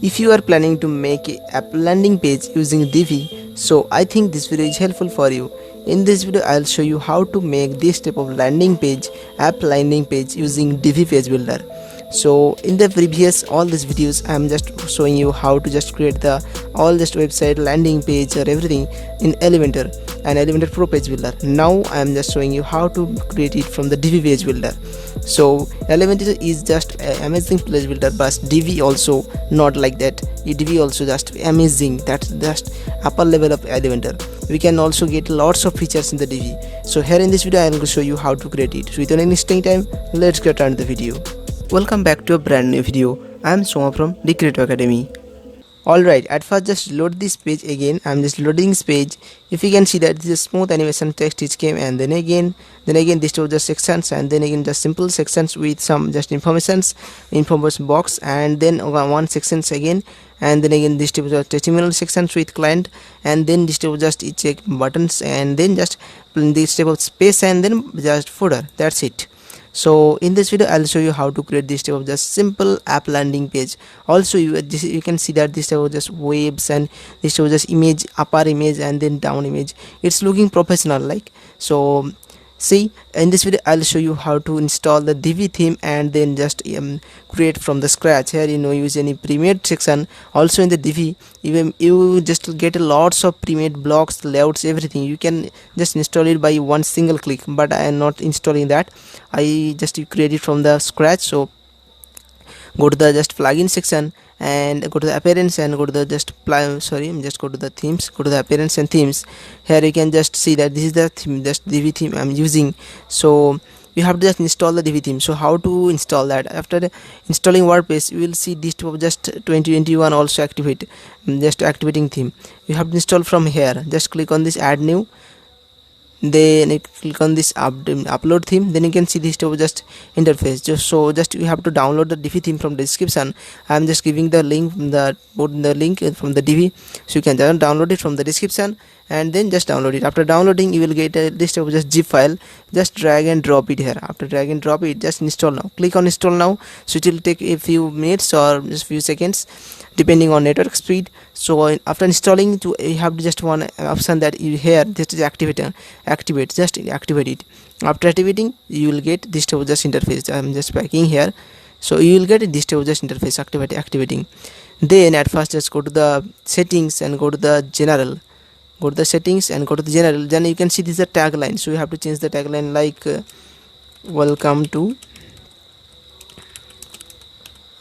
If you are planning to make a app landing page using Divi, so I think this video is helpful for you. In this video I'll show you how to make this type of landing page, app landing page using Divi Page Builder. So in the previous all these videos I am just showing you how to just create the all this website landing page or everything in Elementor and Elementor Pro Page Builder. Now I am just showing you how to create it from the Divi Page Builder. So Elementor is just amazing page builder, but Divi also not like that. Divi also just amazing, that's just upper level of Elementor. We can also get lots of features in the Divi. So here in this video I am going to show you how to create it. So without any wasting time, let's get on the video. Welcome back to a brand new video. I am Soma from the Creative Academy. Alright, at first just load this page again. I'm just loading this page. If you can see that this is smooth animation text which came, and then again this was just sections, and then again just simple sections with some just information box, and then one sections again, and then again this was just testimonial sections with client, and then this was just check buttons, and then just this type of space, and then just footer. That's it. So in this video I'll show you how to create this type of just simple app landing page. Also you can see that this type of just waves, and this type of just image, upper image and then down image. It's looking professional like. So see, in this video I'll show you how to install the Divi theme and then just create from the scratch. Here use any pre-made section. Also in the Divi you just get lots of pre-made blocks, layouts, everything. You can just install it by one single click, but I am not installing that. I just create it from the scratch. So go to the just plugin section and go to the appearance and go to the just go to the themes, go to the appearance and themes. Here you can just see that this is the theme, just Divi theme I'm using. So you have to just install the Divi theme. So how to install that? After installing WordPress, you will see this type of just 2021 also activate, just activating theme. You have to install from here. Just click on this add new, then you click on this upload theme. Then you can see this type of just interface. Just you have to download the Divi theme from the description. I am just giving the link, put the link from the Divi, so you can just download it from the description and then just download it. After downloading you will get this type of just zip file. Just drag and drop it here. After drag and drop it, just install now. Click on install now. So it will take a few minutes or just few seconds depending on network speed. So after installing, you have just one option that you here, this is activate, just activate it. After activating you will get this type of just interface. I'm just packing here. So you will get this type of just interface activating. Then at first just go to the settings and go to the general. Go to the settings and go to the general. Then you can see this is the tagline. So you have to change the tagline like welcome to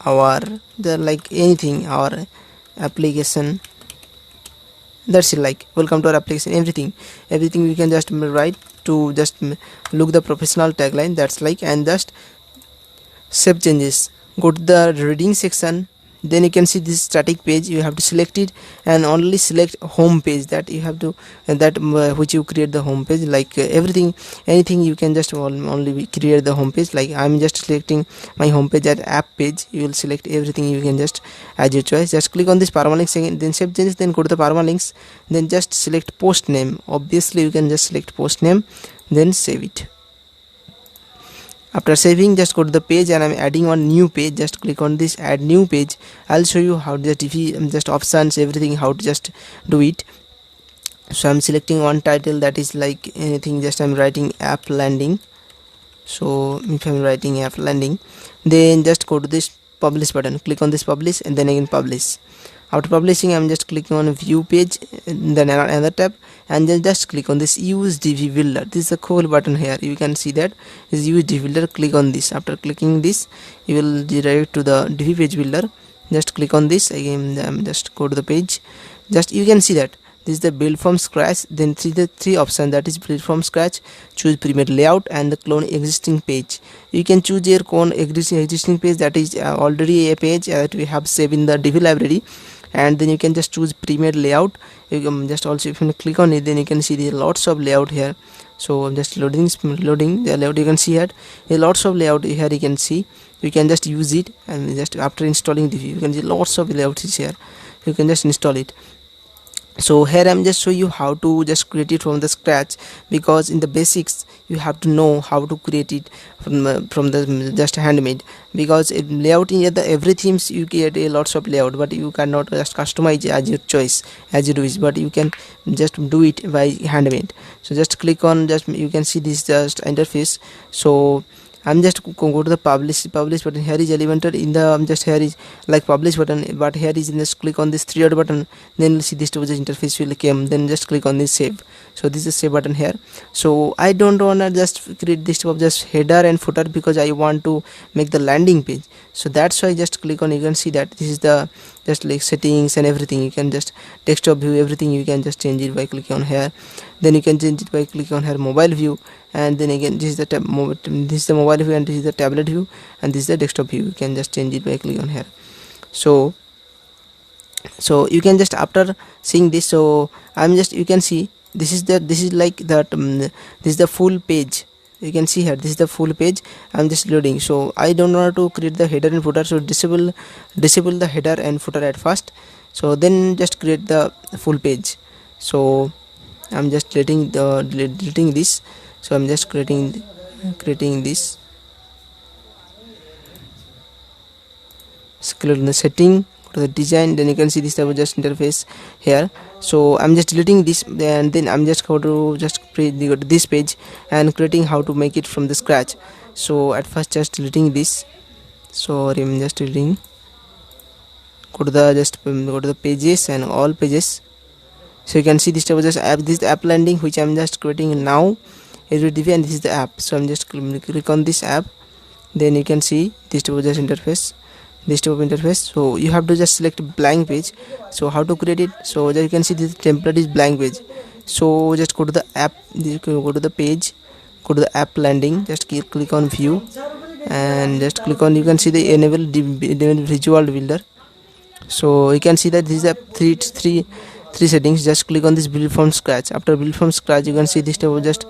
our like anything, our application. That's it, like welcome to our application. Everything you can just write to just look the professional tagline. That's like, and just save changes. Go to the reading section. Then you can see this static page. You have to select it and only select home page, that you have to which you create the home page. Like anything you can just only create the home page. Like I'm just selecting my home page at app page. You will select everything. You can just as your choice. Just click on this permalinks again, then save changes, then go to the permalinks, then just select post name. Obviously you can just select post name, then save it. After saving, just go to the page and I'm adding one new page. Just click on this add new page. I'll show you how just options, everything, how to just do it. So I'm selecting one title that is like anything, just I'm writing app landing. So if I'm writing app landing, then just go to this publish button, click on this publish, and then again publish. After publishing, I'm just clicking on view page, then another tab, and then just click on this use Divi builder. This is a cool button here. You can see that is use Divi builder. Click on this. After clicking this, you will redirect to the Divi page builder. Just click on this again. Just go to the page. Just you can see that this is the build from scratch. Then see the three options, that is build from scratch, choose pre-made layout, and the clone existing page. You can choose your clone existing page, that is already a page that we have saved in the Divi library. And then you can just choose pre-made layout. You can just also, if you click on it, then you can see there are lots of layout here. So I'm just loading the layout. You can see here there are lots of layout here. You can see you can just use it, and just after installing Divi you can see lots of layouts here. You can just install it. So here I'm just show you how to just create it from the scratch, because in the basics you have to know how to create it from the just handmade, because layout in the every themes you get a lots of layout, but you cannot just customize as your choice as you wish, but you can just do it by handmade. So just click on, just you can see this just interface. So I'm just go to the publish button. Here is Elementor in the just here is like publish button, but here is just click on this three dot button, then you'll see this to the interface will come, then just click on this save. So this is save button here. So I don't wanna just create this type of just header and footer, because I want to make the landing page. So that's why just click on, you can see that this is the just like settings and everything. You can just desktop view, everything you can just change it by clicking on here. Then you can change it by clicking on here mobile view, and then again this is the this is the mobile view, and this is the tablet view, and this is the desktop view. You can just change it by clicking on here. So you can just after seeing this, so I'm just, you can see this is like that this is the full page. You can see here this is the full page. I'm just loading. So I don't want to create the header and footer, so disable the header and footer at first, so then just create the full page. So I'm just deleting this. So I'm just creating this. So click on the setting, go to the design, then you can see this type of just interface here. So I'm just deleting this, and then I'm just going to just create this page and creating how to make it from the scratch. So at first just deleting this. So I'm just deleting. Go to the pages and all pages. So you can see this type of just app, this app landing which I'm just creating now is with Divi, and this is the app. So I'm just click on this app, then you can see this type of just interface, so you have to just select blank page. So how to create it? So there you can see this template is blank page. So just go to the app, go to the page, go to the app landing, just click on view, and just click on, you can see the enable visual builder. So you can see that this is a three settings. Just click on this build from scratch. After build from scratch, you can see this type of just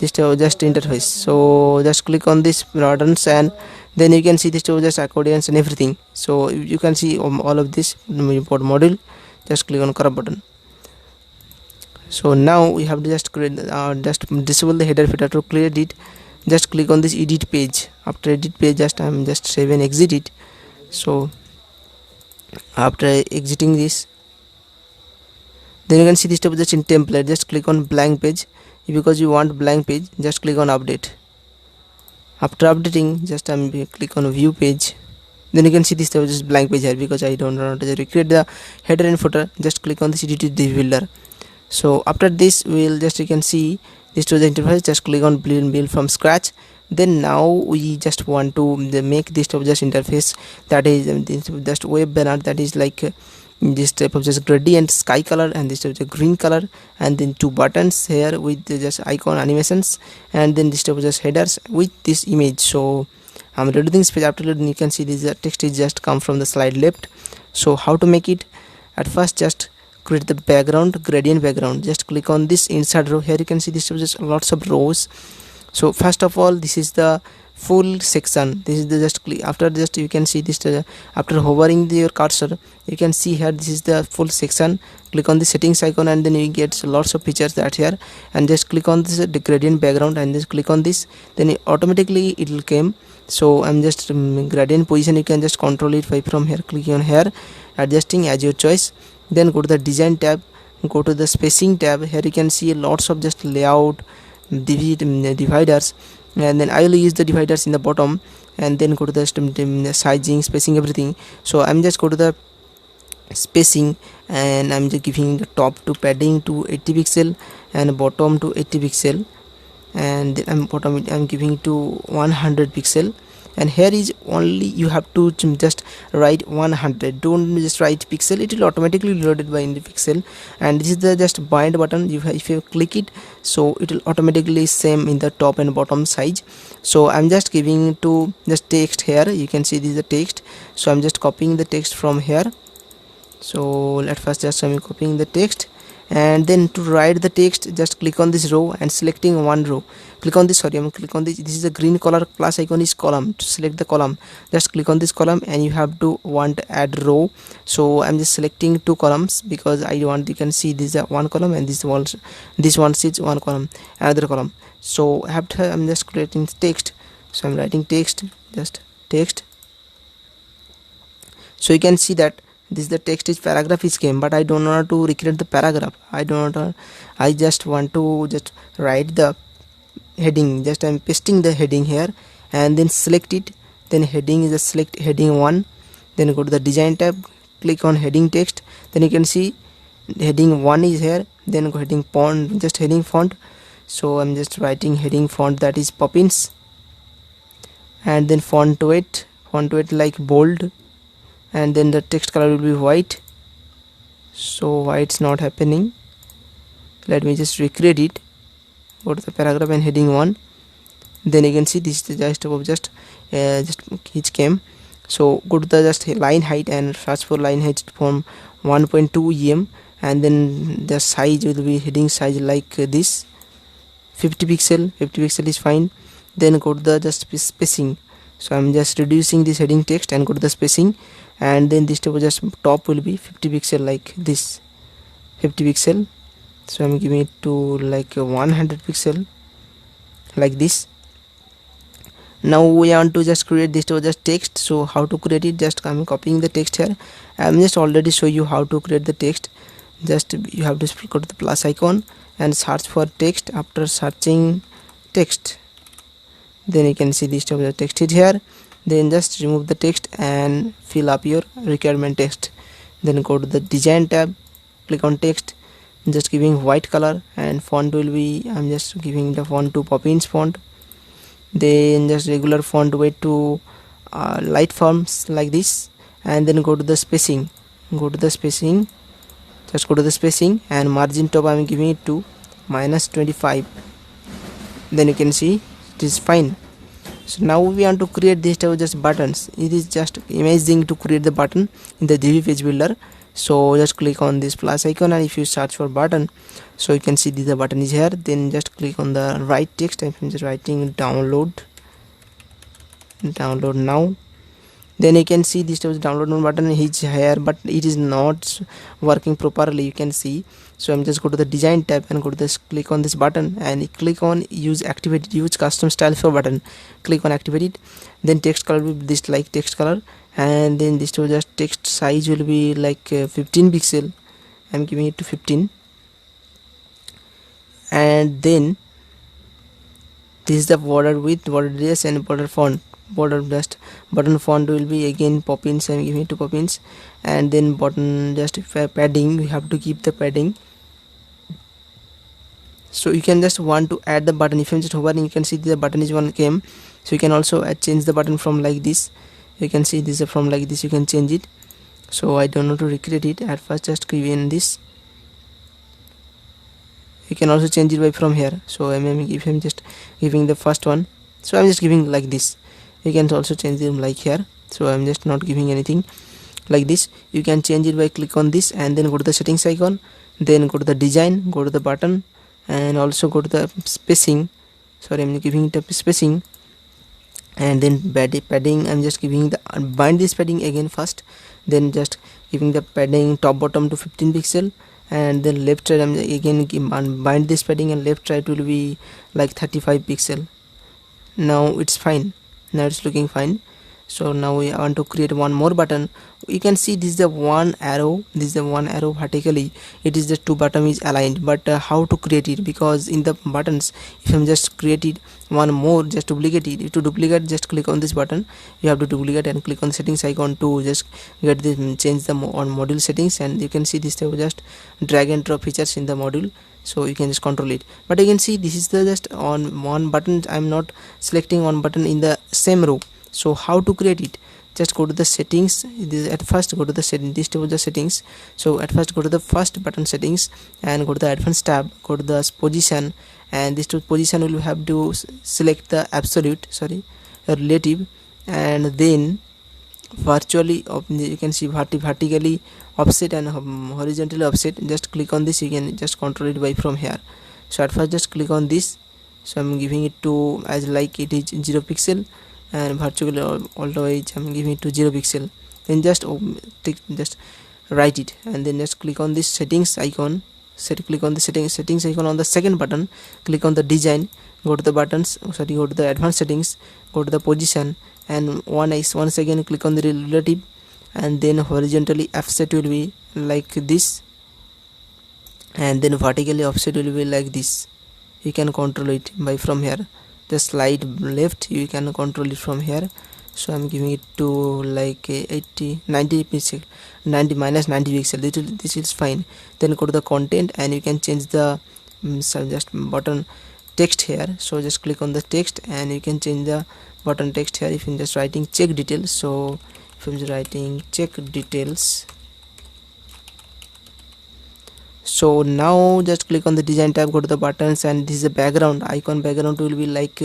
interface. So just click on this buttons, and then you can see this type of just accordions and everything. So you can see all of this import module. Just click on correct button. So now we have to just create just disable the header footer. To create it, just click on this edit page. After edit page, just I'm just save and exit it. So after exiting this, then you can see this type of just in template. Just click on blank page, because you want blank page. Just click on update. After updating, just click on view page, then you can see this type of just blank page here, because I don't want to recreate the header and footer. Just click on this edit builder. So after this, we'll just, you can see this to the interface. Just click on build from scratch. Then now we just want to make this type of just interface, that is just web banner, that is like this type of just gradient sky color, and this type of green color, and then two buttons here with just icon animations, and then this type of just headers with this image. So I'm reading this page. After loading, you can see this text is just come from the slide left. So how to make it? At first, just create the background, gradient background. Just click on this inside row. Here you can see this is just lots of rows. So first of all, this is the full section. This is the just click. After just you can see this after hovering your cursor, you can see here this is the full section. Click on the settings icon, and then you get lots of features that here, and just click on this the gradient background, and just click on this, then automatically it will come. So I'm just gradient position, you can just control it by from here, clicking on here, adjusting as your choice. Then go to the design tab, go to the spacing tab. Here you can see lots of just layout dividers, and then I will use the dividers in the bottom, and then go to the sizing, spacing, everything. So I'm just go to the spacing, and I'm just giving the top to padding to 80 pixel and bottom to 80 pixel, and then I'm giving it to 100 pixel. And here is only you have to just write 100, don't just write pixel, it will automatically loaded by in the pixel. And this is the just bind button. If you click it, so it will automatically same in the top and bottom size. So I'm just giving to just text here. You can see this is the text, so I'm just copying the text from here. So at first just I'm copying the text, And then to write the text, just click on this row and selecting one row. Click on this, sorry, I'm click on this is a green color plus icon is column. To select the column, just click on this column and you have to want to add row. So I'm just selecting two columns because I want, you can see this is one column and this one is one column, another column. So after I'm just creating text, so I'm writing text, just text. So you can see that this the text is paragraph is came, but I don't want to recreate the paragraph. I just want to just write the heading. Just I'm pasting the heading here and then select it. Then heading is a select heading 1. Then go to the design tab, click on heading text. Then you can see heading 1 is here. Then go heading font, just heading font. So I'm just writing heading font, that is Poppins. And then font weight like bold. And then the text color will be white. So why it's not happening? Let me just recreate it. Go to the paragraph and heading 1. Then you can see this is just it came. So go to the just line height and search for line height from 1.2 em, and then the size will be heading size like this, 50 pixel is fine. Then go to the just spacing. So I'm just reducing this heading text and go to the spacing, and then this just top will be 50 pixel like this, 50 pixel. So I'm giving it to like 100 pixel like this. Now we want to just create this to just text. So how to create it? Just I'm copying the text here. I'm just already show you how to create the text. Just you have to go to the plus icon and search for text. After searching text, then you can see this type of text is here. Then just remove the text and fill up your requirement text. Then go to the design tab, click on text, just giving white color, and font will be, I'm just giving the font to Poppins font. Then just regular font weight to light forms like this, and then go to the spacing, just go to the spacing, and margin top I'm giving it to -25. Then you can see it is fine. So now we want to create this type of just buttons. It is just amazing to create the button in the Divi page builder. So just click on this plus icon, and if you search for button, so you can see the button is here. Then just click on the right text. I'm just writing download now. Then you can see this download now button is here, but it is not working properly, you can see. So I'm just go to the design tab and go to this, click on this button, and click on use custom style for button. Click on activate it. Then text color will be this like text color, and then this to just text size will be like 15 pixel. I'm giving it to 15. And then this is the border width, border radius, and border font. Button font will be again Poppins. I'm giving it to Poppins. And then button just padding, we have to keep the padding. So you can just want to add the button. If I'm just hovering, you can see the button is one came. So you can also change the button from like this. You can see this from like this, you can change it. So I don't know to recreate it. At first just give in this. You can also change it by from here. So if I'm just giving the first one, so I'm just giving like this. You can also change them like here. So I'm just not giving anything like this. You can change it by click on this and then go to the settings icon, then go to the design, go to the button, and also go to the spacing. Sorry, I'm giving it a spacing, and then padding. I'm just giving the bind this padding again first, then just giving the padding top bottom to 15 pixel, and then left side I'm again bind this padding, and left side will be like 35 pixel. Now it's fine. Now it's looking fine. So now we want to create one more button. You can see this is the one arrow. This is the one arrow vertically. It is the two button is aligned. But how to create it? Because in the buttons, if I'm just created one more, just duplicate it. To duplicate, just click on this button. You have to duplicate and click on settings icon to just get this, change the on module settings, and you can see this type of just drag and drop features in the module. So you can just control it. But you can see this is the just on one button. I'm not selecting one button in the same row. So how to create it? Just go to the settings. At first go to the setting, this table the settings. So at first go to the first button settings and go to the advanced tab, go to the position, and this position will have to select the absolute, relative, and then virtually you can see vertically offset and horizontally offset. Just click on this, you can just control it by from here. So at first just click on this, so I'm giving it to as like it is 0 pixel, and virtually all the way I'm giving it to 0 pixel. Then just just write it, and then just click on this settings icon. Click on the settings icon on the second button, click on the design, go to the buttons, go to the advanced settings, go to the position, and once again click on the relative, and then horizontally offset will be like this, and then vertically offset will be like this. You can control it by from here. Just slide left, you can control it from here. So I'm giving it to like 90 pixel, 90 minus 90 pixel. This is fine. Then go to the content, and you can change the just button text here. So just click on the text, and you can change the button text here. If you're just writing check details, so if I'm just writing check details, so now just click on the design tab, go to the buttons, and this is the background icon. Background will be like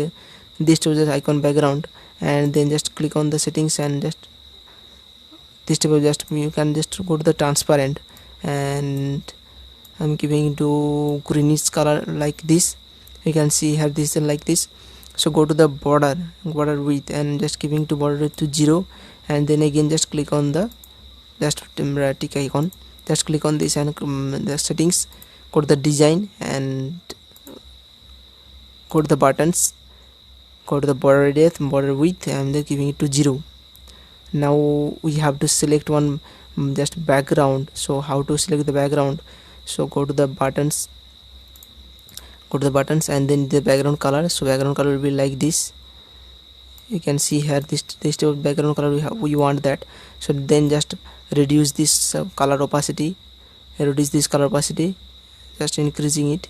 this to the icon background, and then just click on the settings, and just this type of just you can just go to the transparent, and I'm giving to greenish color like this. You can see here this is like this. So go to the border width, and just giving to border to 0, and then again just click on the just tick icon. Just click on this, and the settings, go to the design, and go to the buttons, go to the border depth, border width, and then giving it to 0. Now we have to select one just background. So how to select the background? So go to the buttons, and then the background color. So background color will be like this. You can see here this type of background color we want that. So then just reduce this color opacity, just increasing it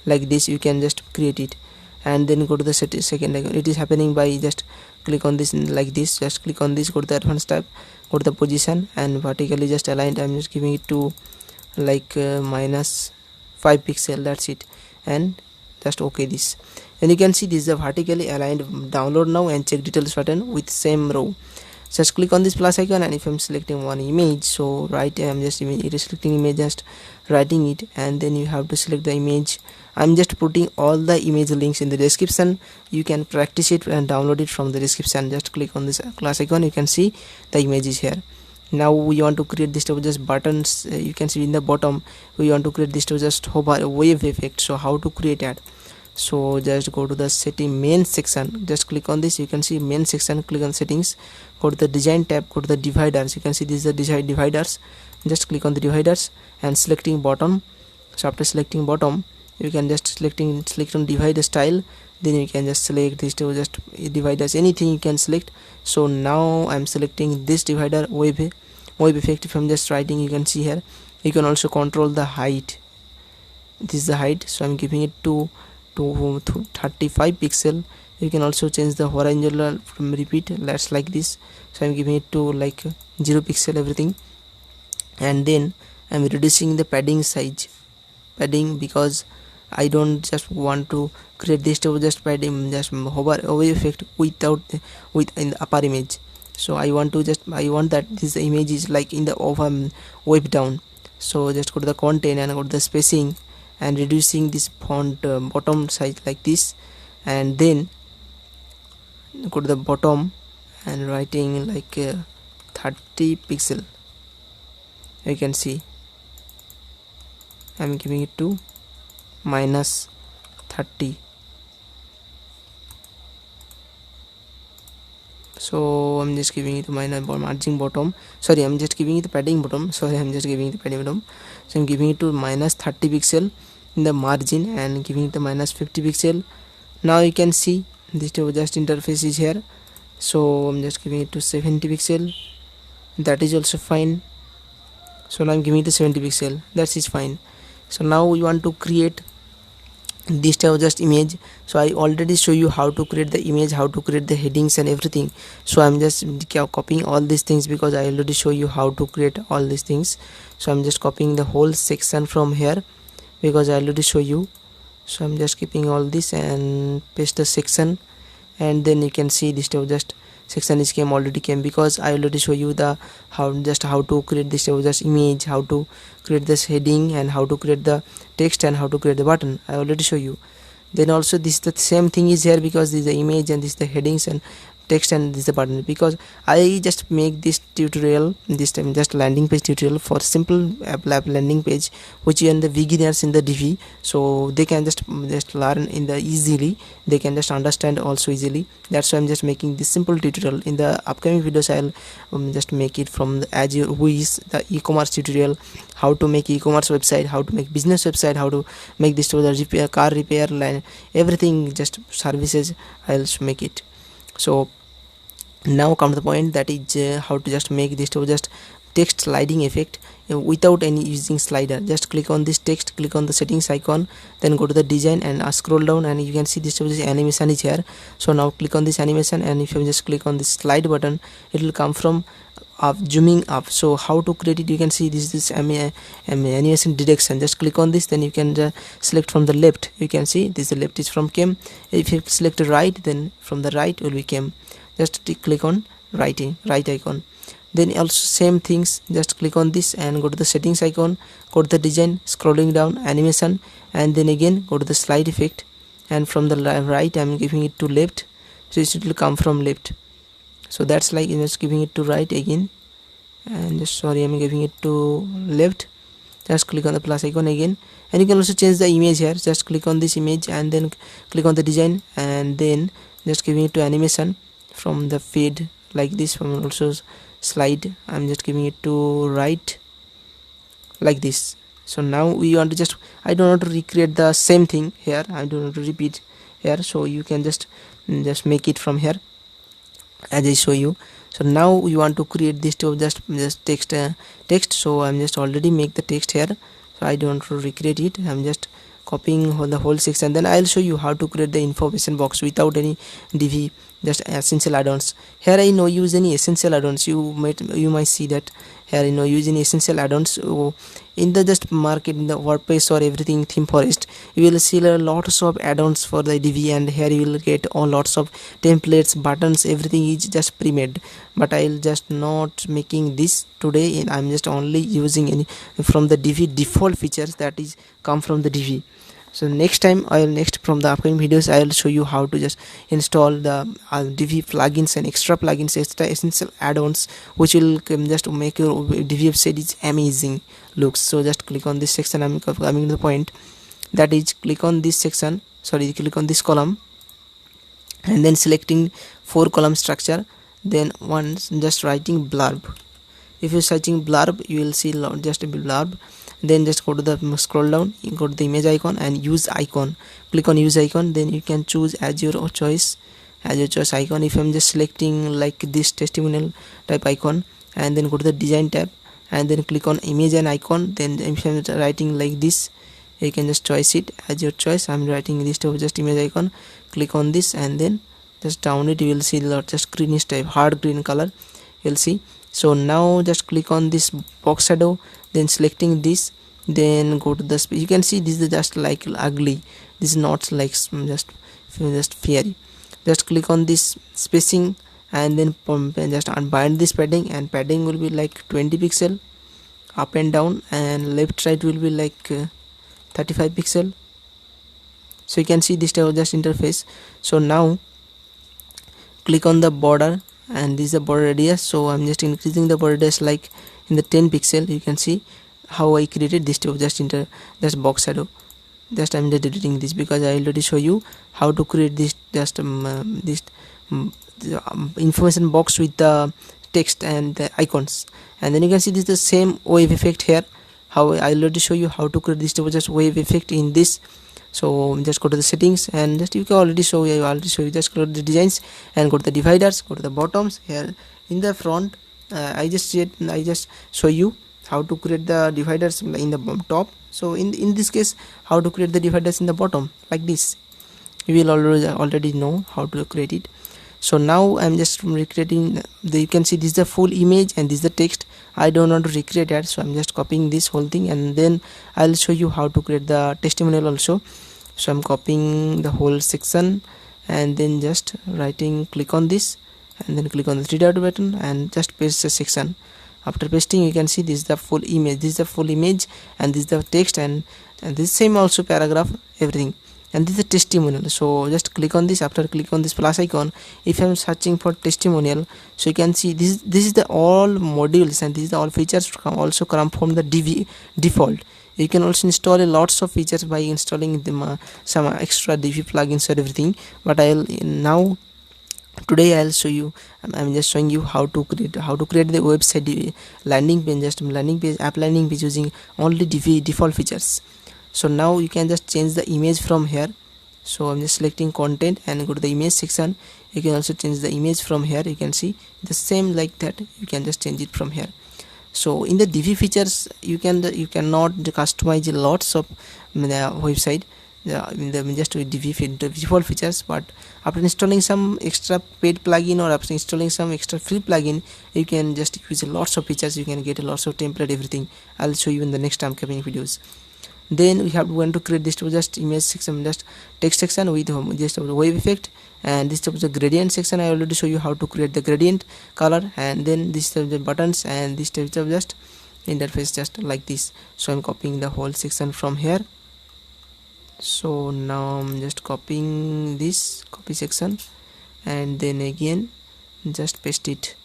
like this. You can just create it, and then go to the second icon. It is happening by just click on this like this. Just click on this, go to the advanced tab, go to the position, and vertically just aligned. I'm just giving it to like minus 5 pixel. That's it, and just okay this. And you can see this is a vertically aligned. Download now and check details button with same row. Just click on this plus icon, and if I'm selecting one image, so right, I'm just selecting image, just writing it, and then you have to select the image. I'm just putting all the image links in the description. You can practice it and download it from the description. Just click on this plus icon, you can see the image is here. Now we want to create this type of just buttons. You can see in the bottom we want to create this type of just hover wave effect. So how to create that? So just go to the setting main section, just click on this. You can see main section, click on settings, go to the design tab, go to the dividers. You can see this is the dividers. Just click on the dividers and selecting bottom. So after selecting bottom, you can just select on divider style. Then you can just select this to just dividers, anything you can select. So now I'm selecting this divider wave effect. If I'm just writing, you can see here. You can also control the height. This is the height, so I'm giving it to 35 pixel. You can also change the horizontal from repeat, let's like this. So I'm giving it to like 0 pixel everything, and then I'm reducing the padding size, because I don't just want to create this to just padding, just hover away effect with in the upper image. So I want that this image is like in the over wave down. So just go to the content and go to the spacing, and reducing this font bottom size like this, and then go to the bottom and writing like 30 pixel. You can see I'm giving it to minus 30. So I'm just giving it minus margin bottom. Sorry, I'm just giving it the padding bottom. So I'm giving it to minus 30 pixel in the margin, and giving it the minus 50 pixel. Now you can see this just interface is here. So I'm just giving it to 70 pixel. That is also fine. So now I'm giving it to 70 pixel. That is fine. So now we want to create this type of just image. So I already show you how to create the image, how to create the headings and everything. So I'm just copying all these things, because I already show you how to create all these things. So I'm just copying the whole section from here, because I already show you. So I'm just keeping all this and paste the section, and then you can see this type of just section is came already came, because I already show you the how to create this just image, how to create this heading, and how to create the text, and how to create the button. I already show you. Then also this the same thing is here, because this is the image and this is the headings and text, and this is the button. Because I just make this tutorial this time, just landing page tutorial for simple app landing page, which are the beginners in the Divi, so they can just learn in the easily, they can just understand also easily. That's why I'm just making this simple tutorial. In the upcoming videos I'll just make it from the Azure, who is the e-commerce tutorial, how to make e-commerce website, how to make business website, how to make this to the repair, car repair line, everything, just services I'll make it. So now come to the point, that is how to just make this to just text sliding effect without any using slider. Just click on this text, click on the settings icon, then go to the design and scroll down, and you can see this animation is here. So now click on this animation, and if you just click on this slide button, it will come from up, zooming up. So how to create it, you can see this animation direction. Just click on this, then you can select from the left. You can see this, the left is from came. If you select right, then from the right will be came. Just click on right icon. Then also same things, just click on this and go to the settings icon, go to the design, scrolling down, animation, and then again go to the slide effect, and from the right I'm giving it to left, so it will come from left. So that's like just giving it to right again, and just sorry, I'm giving it to left. Just click on the plus icon again, and you can also change the image here. Just click on this image and then click on the design, and then just giving it to animation from the feed like this. From also slide, I'm just giving it to right like this. So now we want to just, I don't want to recreate the same thing here, I don't want to repeat here, so you can just make it from here as I show you. So now we want to create this to just text. So I'm just already make the text here, so I don't want to recreate it. I'm just copying the whole section. Then I'll show you how to create the information box without any Divi, just essential add-ons. Here I know use any essential add-ons. You might see that here I know use any essential add-ons. So in the just market, in the WordPress or everything theme forest, you will see a lots of add-ons for the Divi, and here you will get all lots of templates, buttons, everything is just pre-made. But I'll just not making this today, and I'm just only using any from the Divi default features that is come from the Divi. So next time from the upcoming videos I will show you how to just install the Divi plugins and extra plugins, extra essential add-ons, which will just make your Divi website is amazing looks. So just click on this section. I'm coming to the point, that is click on this section, sorry, click on this column, and then selecting 4 column structure, then once just writing blurb. If you're searching blurb, you will see just a blurb. Then just go to the scroll down, you go to the image icon and use icon, click on use icon, then you can choose as your choice icon. If I'm just selecting like this testimonial type icon, and then go to the design tab and then click on image and icon, then if I'm writing like this, you can just choose it as your choice. I'm writing this to just image icon, click on this and then just down it, you will see just greenish type, hard green color you'll see. So now just click on this box shadow, then selecting this, then go to the you can see this is just like ugly, this is not like just fairy. Just click on this spacing and then just unbind this padding, and padding will be like 20 pixel up and down, and left right will be like 35 pixel. So you can see this type of just interface. So now click on the border, and this is the border radius. So I'm just increasing the border radius like in the 10 pixel. You can see how I created this to just box shadow. Just I'm deleting this because I already show you how to create this just information box with the text and the icons. And then you can see this the same wave effect here, how I already show you how to create this just wave effect in this. So just go to the settings, and just you can already show you just go to the designs and go to the dividers, go to the bottoms. Here in the front I just show you how to create the dividers in the top. So in this case, how to create the dividers in the bottom like this, you will already know how to create it. So now I'm just recreating you can see this is the full image and this is the text. I don't want to recreate that, so I'm just copying this whole thing, and then I'll show you how to create the testimonial also. So I'm copying the whole section and then just writing, click on this and then click on the three dot button and just paste the section. After pasting, you can see this is the full image, and this is the text, and this same also paragraph, everything, and this is the testimonial. So just click on this. After click on this plus icon, if I'm searching for testimonial, so you can see this is the all modules, and this is the all features also come from the Divi default. You can also install lots of features by installing them, some extra Divi plugins or everything, but today I'll show you. I'm just showing you how to create the website landing page, app landing page using only Divi default features. So now you can just change the image from here. So I'm just selecting content and go to the image section. You can also change the image from here. You can see the same like that. You can just change it from here. So in the Divi features, you cannot customize lots of website in the just Divi default features, but after installing some extra paid plugin or after installing some extra free plugin, you can just use lots of features. You can get lots of template, everything. I'll show you in the next upcoming videos. Then we have to create this just image section, just text section with just wave effect, and this is the gradient section. I already show you how to create the gradient color, and then this is the buttons, and this type of just interface just like this. So I'm copying the whole section from here. So now I'm just copying this copy section, and then again just paste it.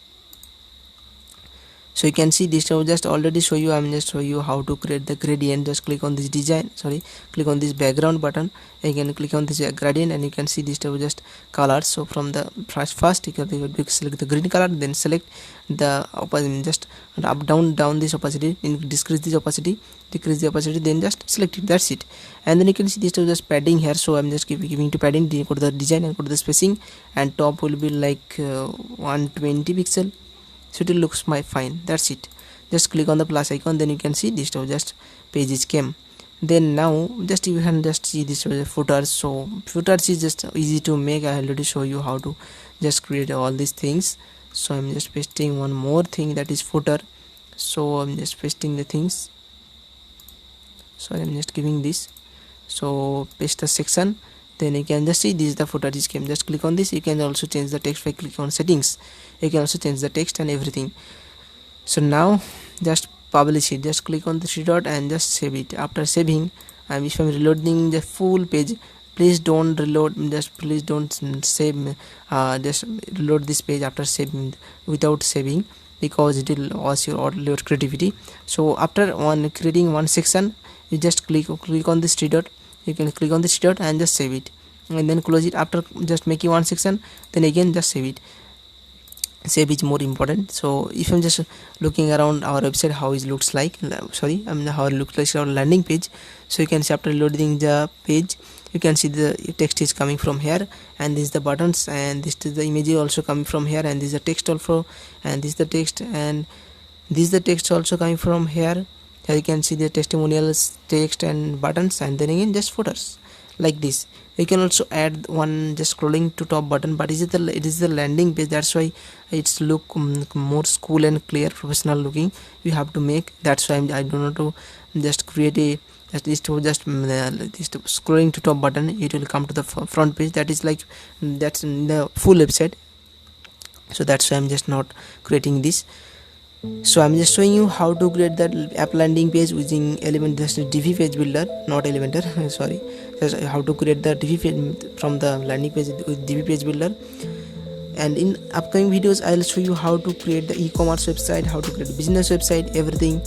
So you can see this will just already show you. I'm just show you how to create the gradient. Just click on this click on this background button. Again click on this gradient, and you can see this will just colors. So from the first you can select the green color, then select the opacity, just up down this opacity, decrease this opacity, then just select it. That's it. And then you can see this will just padding here. So I'm just giving to padding. Go to the design and go to the spacing, and top will be like 120 pixel. So it looks fine. That's it. Just click on the plus icon, then you can see this just pages came. Then now just you can just see this footers. So footers is just easy to make. I already show you how to just create all these things. So I'm just pasting one more thing, that is footer. So I'm just pasting the things. So I'm just giving this. So paste the section, then you can just see this is the footer is came. Just click on this. You can also change the text by clicking on settings. You can also change the text and everything. So now just publish it. Just click on the three dot and just save it. After saving, if I'm reloading the full page, please don't reload, please don't save, just reload this page after saving without saving, because it will lose your creativity. So after creating one section, you just click on this three dot. You can click on this dot and just save it, and then close it. After just making one section, then again just save it. Save is more important. So if I'm just looking around our website, how it looks like, how it looks like our landing page. So you can see after loading the page, you can see the text is coming from here, and this is the buttons, and this is the image also coming from here, and this is the text also, and this is the text, and this is the text also coming from here. Here you can see the testimonials, text and buttons, and then again just footers like this. You can also add one just scrolling to top button, but it is the landing page, that's why it's look more cool and clear, professional looking. You have to make, that's why I don't know to just create a just scrolling to top button, it will come to the front page. That is like that's in the full website. So that's why I'm just not creating this. So I'm just showing you how to create that app landing page using Divi page builder, not Elementor. Sorry, just how to create the Divi page from the landing page with Divi page builder. And in upcoming videos, I'll show you how to create the e-commerce website, how to create a business website, everything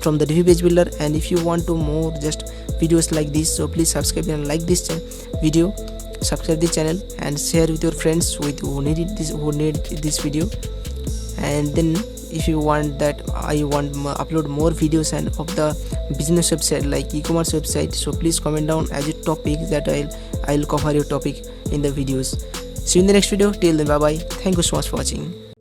from the Divi page builder. And if you want to more just videos like this, so please subscribe and like this video, subscribe this channel, and share with your friends who need this video. And then if you want that I want upload more videos and of the business website like e-commerce website, so please comment down as a topic that I'll cover your topic in the videos. See you in the next video. Till then, bye bye. Thank you so much for watching.